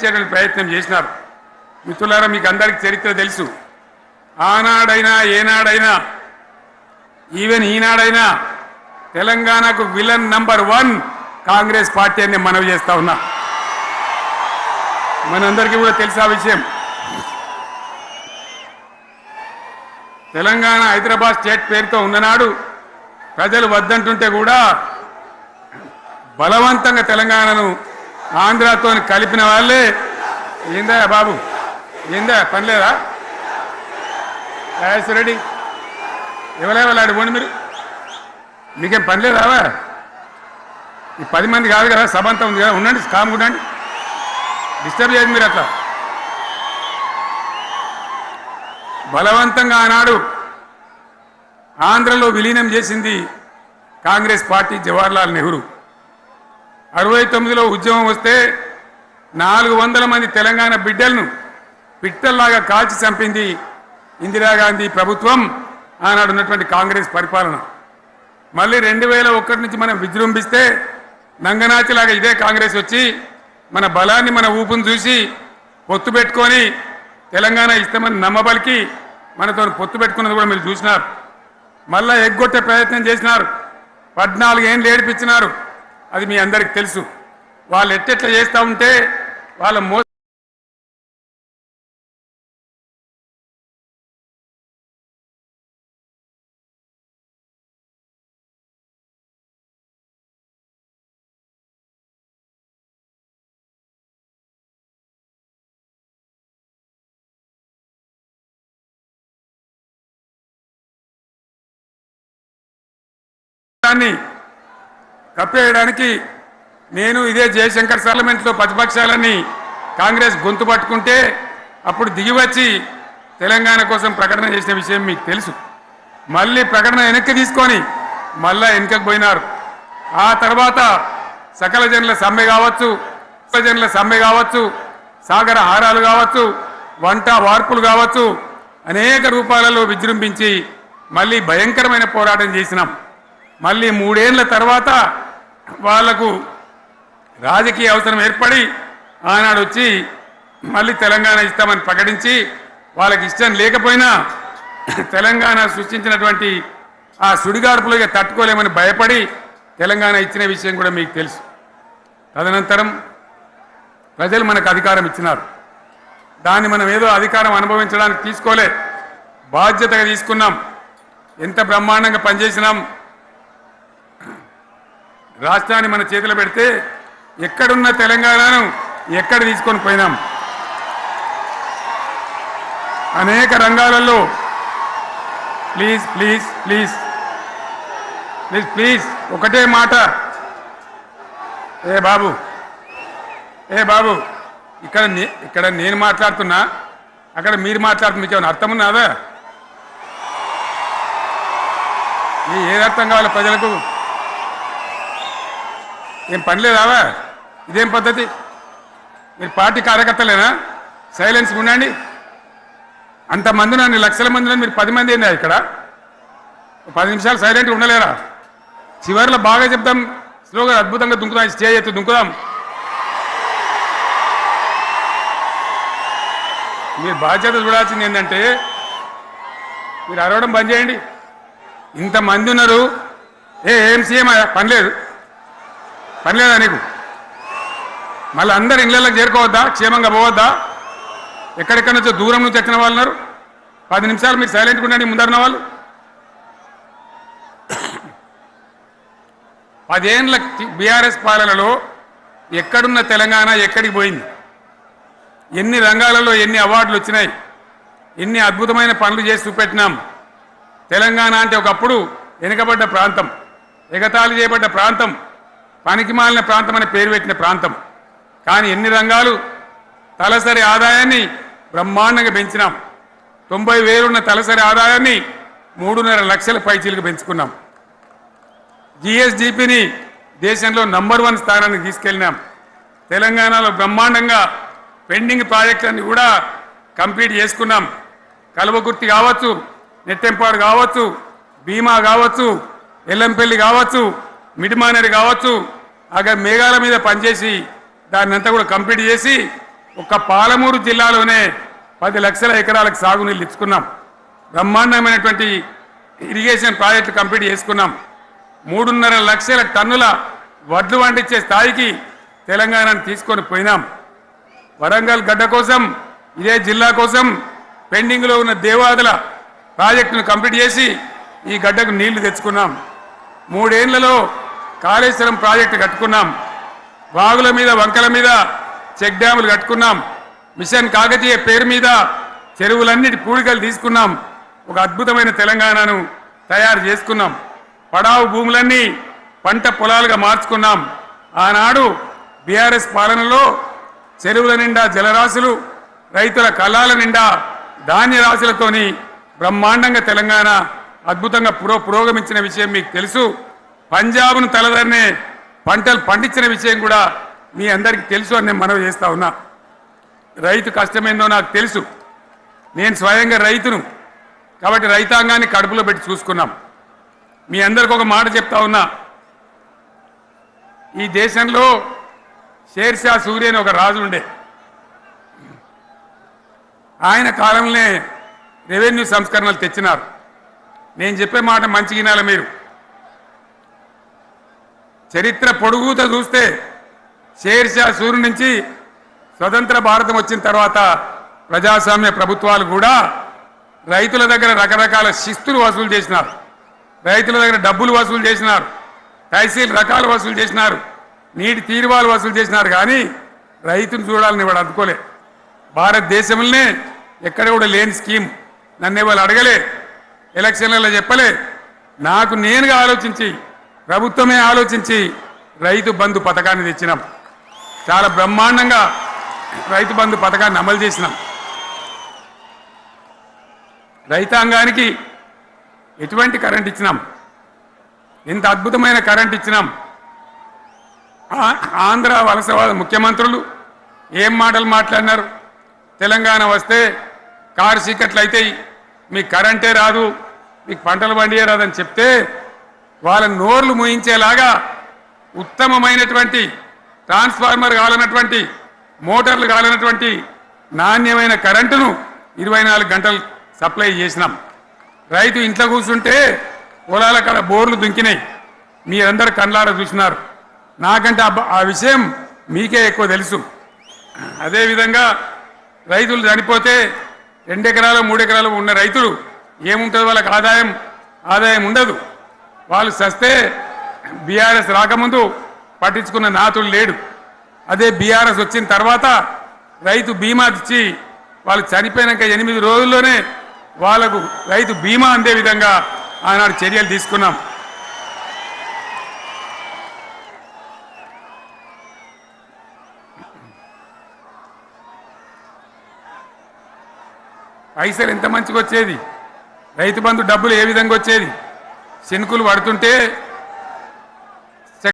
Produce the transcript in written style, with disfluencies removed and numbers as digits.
తప్పించేటువంటి ప్రయత్నం చేసినారు. మిత్రులారా, మీకు అందరికీ చరిత్ర తెలుసు. ఆనాడైనా ఏనాడైనా ఈవెన్ ఈనాడైనా తెలంగాణకు విలన్ నంబర్ 1 కాంగ్రెస్ పార్టీ అని మనవి చేస్తా ఉన్నా. మనందరికీ కూడా తెలుసా విషయం. తెలంగాణ హైదరాబాద్ స్టేట్ పేరుతో ఉన్ననాడు ప్రజలు వద్దంటుంటే కూడా బలవంతంగా తెలంగాణను ఆంధ్రాతో కలిపిన వాళ్ళే. ఏందా బాబు, ఏందా పనిలేదా? రెడ్డి ఎవరెవరు పోండి, మీరు మీకేం పని లేదా? ఈ 10 మంది కాదు కదా, సభ అంతా ఉంది కదా, ఉండండి, కామ్ ఉండండి, డిస్టర్బ్ చేయదు మీరు. అట్లా బలవంతంగా ఆనాడు ఆంధ్రలో విలీనం చేసింది కాంగ్రెస్ పార్టీ, జవహర్లాల్ నెహ్రూ. 69లో ఉద్యమం వస్తే 400 మంది తెలంగాణ బిడ్డలను పిట్టల్లాగా కాల్చి చంపింది ఇందిరాగాంధీ ప్రభుత్వం, ఆనాడు ఉన్నటువంటి కాంగ్రెస్ పరిపాలన. మళ్ళీ 2001 నుంచి మనం విజృంభిస్తే నంగనాచిలాగా ఇదే కాంగ్రెస్ వచ్చి మన బలాన్ని, మన ఊపును చూసి పొత్తు పెట్టుకొని తెలంగాణ ఇస్తామని నమ్మబలికి మనతో పొత్తు పెట్టుకున్నది కూడా మీరు చూసినారు. మళ్ళా ఎగ్గొట్టే ప్రయత్నం చేసినారు. 14 ఏళ్ళు ఏడిపించినారు. అది మీ అందరికి తెలుసు. వాళ్ళు ఎట్టెట్లా చేస్తూ ఉంటే వాళ్ళ కప్పేయడానికి నేను ఇదే జయశంకర్ పార్లమెంట్లో ప్రతిపక్షాలని కాంగ్రెస్ గొంతు పట్టుకుంటే అప్పుడు దిగివచ్చి తెలంగాణ కోసం ప్రకటన చేసిన విషయం మీకు తెలుసు. మళ్ళీ ప్రకటన వెనక్కి తీసుకొని మళ్ళా వెనుకకు పోయినారు. ఆ తర్వాత సకల జనుల సమ్మె కావచ్చు, సాగర హారాలు కావచ్చు, వంట వార్పులు కావచ్చు, అనేక రూపాలలో విజృంభించి మళ్ళీ భయంకరమైన పోరాటం చేసినాం. మళ్ళీ 3 ఏళ్ల తర్వాత వాళ్లకు రాజకీయ అవసరం ఏర్పడి ఆనాడు వచ్చి మళ్ళీ తెలంగాణ ఇస్తామని ప్రకటించి, వాళ్ళకి ఇష్టం లేకపోయినా తెలంగాణ సృష్టించినటువంటి ఆ సుడిగార్పులుగా తట్టుకోలేమని భయపడి తెలంగాణ ఇచ్చిన విషయం కూడా మీకు తెలుసు. తదనంతరం ప్రజలు మనకు అధికారం ఇచ్చినారు. దాన్ని మనం ఏదో అధికారం అనుభవించడానికి తీసుకోలే, బాధ్యతగా తీసుకున్నాం. ఎంత బ్రహ్మాండంగా పనిచేసినాం. రాష్ట్రాన్ని మన చేతిలో పెడితే ఎక్కడున్న తెలంగాణను ఎక్కడ తీసుకొని పోయినాం. అనేక రంగాలలో please please please please please ఒకటే మాట. ఏ బాబు ఇక్కడ నేను మాట్లాడుతున్నా, అక్కడ మీరు మాట్లాడుతున్నా, మీకు ఏమైనా అర్థం ఉన్నదా? ఏది అర్థం కావాలి ప్రజలకు? ఏం పని లేదావా? ఇదేం పద్ధతి? మీరు పార్టీ కార్యకర్తలేనా? సైలెన్స్ ఉండండి. అంతమంది నన్ను లక్షల మందిలో మీరు 10 మంది ఏందా ఇక్కడ? 10 నిమిషాలు సైలెంట్గా ఉండలేరా? చివరిలో బాగా చెప్తాం, స్లోగా అద్భుతంగా దుంకుదాం, స్టేజ్ ఎత్తు దుంకుదాం. మీరు బాధ్యత చూడాల్సింది ఏంటంటే మీరు అరవడం బంద్ చేయండి. ఇంతమంది ఉన్నారు, ఏం సీఎం పని లేదా నీకు? మళ్ళీ అందరు ఇళ్ళకి చేరుకోవద్దా? క్షేమంగా పోవద్దా? ఎక్కడెక్కడి నుంచో దూరం నుంచి వచ్చిన వాళ్ళు ఉన్నారు. 10 నిమిషాలు మీరు సైలెంట్గా ఉండండి. ముందరున్న వాళ్ళు 10 ఏళ్ళ బీఆర్ఎస్ పాలనలో ఎక్కడున్న తెలంగాణ ఎక్కడికి పోయింది? ఎన్ని రంగాలలో ఎన్ని అవార్డులు వచ్చినాయి? ఎన్ని అద్భుతమైన పనులు చేసి చూపెట్టినాం. తెలంగాణ అంటే ఒకప్పుడు వెనుకబడ్డ ప్రాంతం, ఎగతాళి చేయబడ్డ ప్రాంతం, పనికిమాలిన ప్రాంతం అని పేరు పెట్టిన ప్రాంతం. కానీ ఎన్ని రంగాలు, తలసరి ఆదాయాన్ని బ్రహ్మాండంగా పెంచినాం. 90,000 ఉన్న తలసరి ఆదాయాన్ని 3.5 లక్షల పైచీలకు పెంచుకున్నాం. జిఎస్డిపిని దేశంలో నంబర్ 1 స్థానానికి తీసుకెళ్ళినాం. తెలంగాణలో బ్రహ్మాండంగా పెండింగ్ ప్రాజెక్టులన్నీ కూడా కంప్లీట్ చేసుకున్నాం. కల్వకుర్తి కావచ్చు, నెట్టెంపాడు కావచ్చు, భీమా కావచ్చు, ఎల్లంపల్లి కావచ్చు, మిడిమానేరు కావచ్చు, అక్కడ మేఘాల మీద పనిచేసి దాన్ని అంతా కూడా కంప్లీట్ చేసి ఒక పాలమూరు జిల్లాలోనే 10 లక్షల ఎకరాలకు సాగునీళ్ళు ఇచ్చుకున్నాం. బ్రహ్మాండమైనటువంటి ఇరిగేషన్ ప్రాజెక్టు కంప్లీట్ చేసుకున్నాం. 3.5 లక్షల టన్నుల వడ్లు పండించే స్థాయికి తెలంగాణను తీసుకొని పోయినాం. వరంగల్ గడ్డ కోసం, ఇదే జిల్లా కోసం పెండింగ్లో ఉన్న దేవాదుల ప్రాజెక్టును కంప్లీట్ చేసి ఈ గడ్డకు నీళ్లు తెచ్చుకున్నాం. 3 ఏళ్లలో కాళేశ్వరం ప్రాజెక్టు కట్టుకున్నాం. వాగుల మీద, వంకల మీద చెక్ డ్యాములు కట్టుకున్నాం. మిషన్ కాకతీయ పేరు మీద చెరువులన్నిటి పూడికలు తీసుకున్నాం. ఒక అద్భుతమైన తెలంగాణను తయారు చేసుకున్నాం. పడావు భూములన్నీ పంట పొలాలుగా మార్చుకున్నాం. ఆనాడు బీఆర్ఎస్ పాలనలో చెరువుల నిండా జలరాశులు, రైతుల కళ్ళాల నిండా ధాన్య రాశులతోని బ్రహ్మాండంగా తెలంగాణ అద్భుతంగా పురోగమించిన విషయం మీకు తెలుసు. పంజాబ్ను తలదన్నే పంటలు పండించిన విషయం కూడా మీ అందరికీ తెలుసు అని నేను మనవి చేస్తా ఉన్నా. రైతు కష్టమేందో నాకు తెలుసు. నేను స్వయంగా రైతును కాబట్టి రైతాంగాన్ని కడుపులో పెట్టి చూసుకున్నాం. మీ అందరికి ఒక మాట చెప్తా ఉన్నా. ఈ దేశంలో షేర్షా సూరి అని ఒక రాజు ఉండే. ఆయన కాలంలోనే రెవెన్యూ సంస్కరణలు తెచ్చినారు. నేను చెప్పే మాట మంచి వినాలి మీరు. చరిత్ర పొడుగుతో చూస్తే షేర్షా సూరి నుంచి స్వతంత్ర భారతం వచ్చిన తర్వాత ప్రజాస్వామ్య ప్రభుత్వాలు కూడా రైతుల దగ్గర రకరకాల శిస్తులు వసూలు చేసినారు. రైతుల దగ్గర డబ్బులు వసూలు చేసినారు. తహసీల్ రకాలు వసూలు చేసినారు. నీటి తీరువాలు వసూలు చేసినారు. కానీ రైతును చూడాలని వాడు అందుకోలే. భారతదేశంలోనే ఎక్కడ కూడా లేని స్కీమ్. నన్ను వాళ్ళు అడగలే, ఎలక్షన్లలో చెప్పలే. నాకు నేనుగా ఆలోచించి, ప్రభుత్వమే ఆలోచించి రైతు బంధు పథకాన్ని తెచ్చినాం. చాలా బ్రహ్మాండంగా రైతు బంధు పథకాన్ని అమలు చేసినాం. రైతాంగానికి ఎటువంటి కరెంట్ ఇచ్చినాం, ఎంత అద్భుతమైన కరెంట్ ఇచ్చినాం. ఆంధ్ర వలసవాద ముఖ్యమంత్రులు ఏం మాటలు మాట్లాడినారు. తెలంగాణ వస్తే కారు చీకట్లు అవుతాయి, మీకు కరెంటే రాదు, మీకు పంటలు పండియే రాదని చెప్తే వాళ్ళ నోర్లు మూయించేలాగా ఉత్తమమైనటువంటి ట్రాన్స్ఫార్మర్ కావాలన్నటువంటి, మోటార్లు కావాలన్నటువంటి నాణ్యమైన కరెంటును 24 గంటలు సప్లై చేసినాం. రైతు ఇంట్లో కూర్చుంటే పొలాల కాడ బోర్లు దుంకినాయి. మీరందరూ కళ్ళారా చూసినారు. నాకంటే ఆ విషయం మీకే ఎక్కువ తెలుసు. అదేవిధంగా రైతులు చనిపోతే 2 ఎకరాలు 3 ఎకరాలు ఉన్న రైతులు ఏముంటుంది, వాళ్ళకి ఆదాయం ఉండదు. వాళ్ళు సస్తే బీఆర్ఎస్ రాకముందు పట్టించుకున్న నాతులు లేడు. అదే బీఆర్ఎస్ వచ్చిన తర్వాత రైతు బీమా ఇచ్చి వాళ్ళు చనిపోయినాక 8 రోజుల్లోనే వాళ్లకు రైతు బీమా అందే విధంగా ఆనాడు చర్యలు తీసుకున్నాం. పైసలు ఎంత మంచిగా వచ్చేది, రైతు బంధు డబ్బులు ఏ విధంగా వచ్చేది. శనుకులు పడుతుంటే